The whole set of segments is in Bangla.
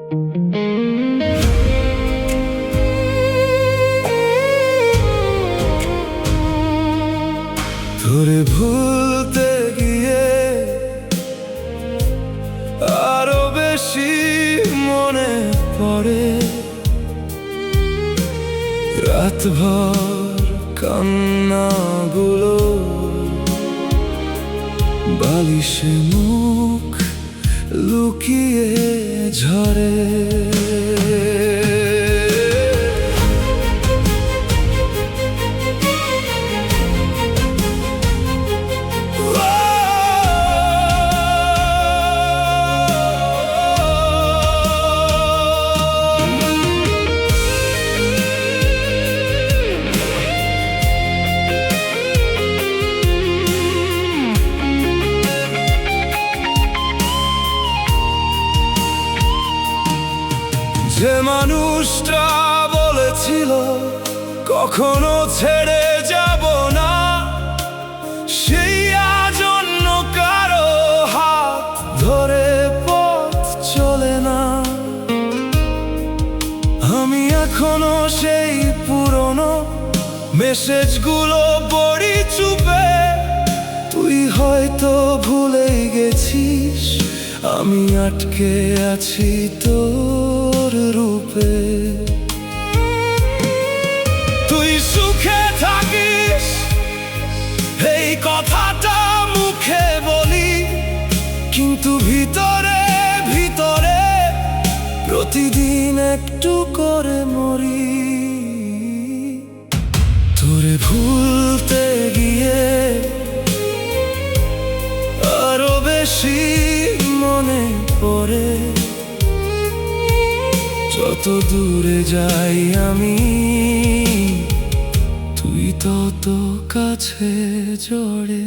তোরে ভুলতে গিয়ে আরো বেশি মনে পড়ে, রাতভর কান্নাগুলো বালিশে মুখ লুকিয়ে ঝরে। যে মানুষটা বলেছিল কখনো ছেড়ে যাব না, সেই আজ অন্য কারো হাত ধরে পথ চলে না। আমি এখনো সেই পুরনো মেসেজগুলো পড়ি চুপে। তুই হয়তো ভুলেই গেছিস, আমি আটকে আছি তোর রূপে। তুই সুখে থাকিস এই কথাটা মুখে বলি, কিন্তু ভিতরে ভিতরে প্রতিদিন একটু করে মরি। তোরে ভুলতে গিয়ে আরো বেশি মনে পড়ে, যত দূরে যাই আমি তুই তত কাছে জড়ে।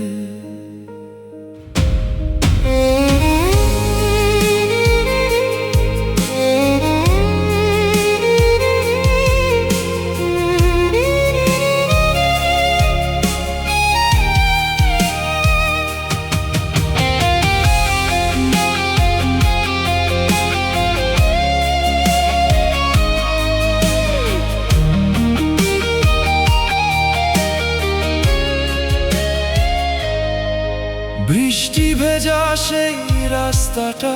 বৃষ্টি ভেজা সেই রাস্তাটা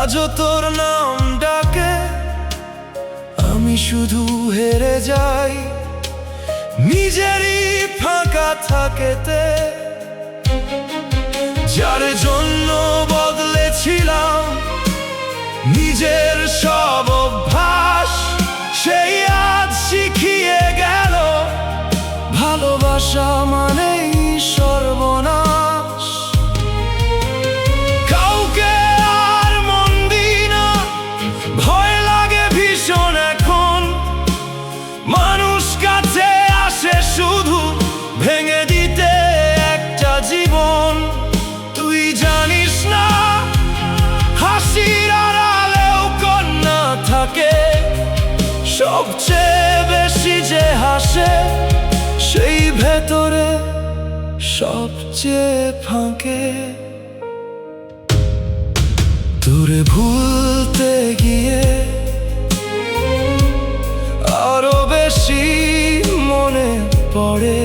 আজও তোর নাম ডাকে। আমি শুধু হেরে যাই নিজেরই ফাঁকা থাকেতে। যার জন্য বদলেছিলাম নিজের সব অভ্যাস, সেই আজ শিখিয়ে গেল ভালোবাসা মানেই সর্বনাশ। কাউকে আর মন দিই না, ভয় লাগে ভীষণ এখন। মানুষ কাছে আসে শুধু ভেঙে দিতে একটা জীবন। তুই জানিস না হাসির আড়ালেও কান্না থাকে, সবচেয়ে বেশি যে হাসে সেই ভেতরে সবচেয়ে ফাঁকে। তোরে ভুলতে গিয়ে আরো বেশি মনে পড়ে,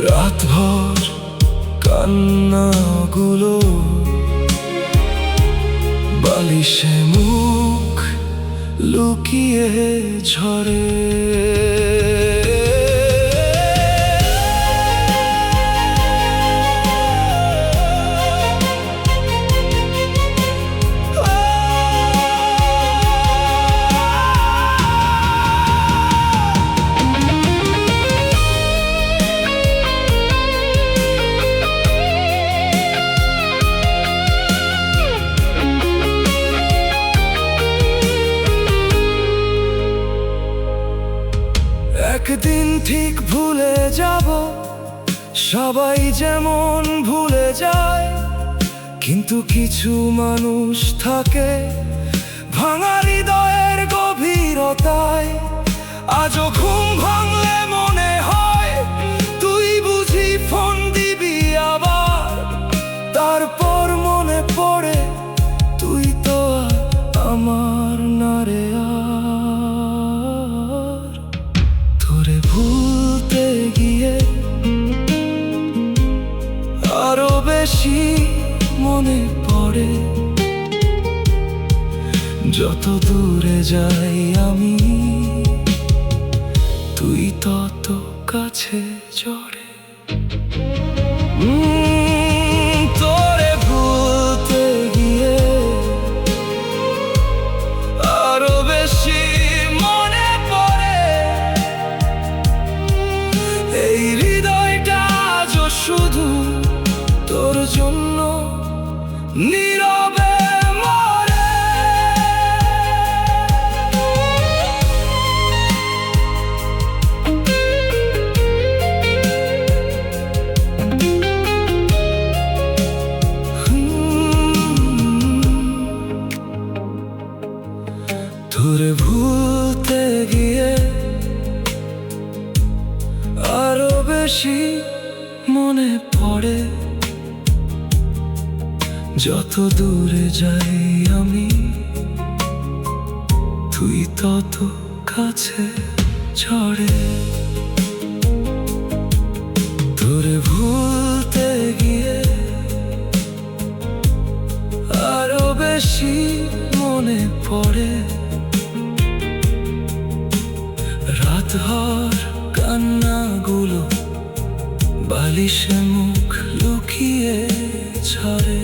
রাতভর কান্নাগুলো বালিশে মুখ লুকিয়ে ঝরে। একদিন ঠিক ভুলে যাব, সবাই যেমন ভুলে যায়, কিন্তু কিছু মানুষ থাকে ভাঙা হৃদয়ের গভীরতায়। আজও ঘুম ভাঙলে মনে হয় তুই বুঝি ফোন দিবি আবার, তারপর মনে পড়ে পড়ে। যত দূরে যাই আমি, তুই তত কাছে জড়ে। তোরে ভুলতে গিয়ে আরো বেশি মনে পড়ে। এই হৃদয়টা আজও শুধু তোর জন্য নীরবে মরে। তোরে ভুলতে গিয়ে আরো বেশি মনে পড়ে। যত দূরে যাই আমি, তুই তত কাছে ঝরে। তোরে ভুলতে গিয়ে আরো বেশি মনে পড়ে। রাতভর কান্নাগুলো বালিশে মুখ লুকিয়ে ছাড়ে।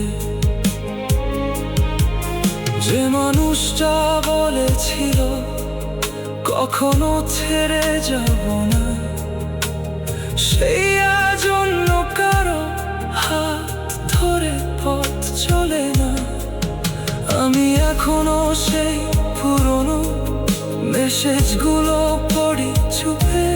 যে মানুষটা বলেছিল কখনো ছেড়ে যাব না, সেই আজ অন্য কারো হাত ধরে পথ চলে না। আমি এখনো সেই পুরনো মেসেজগুলো পড়ি চুপে।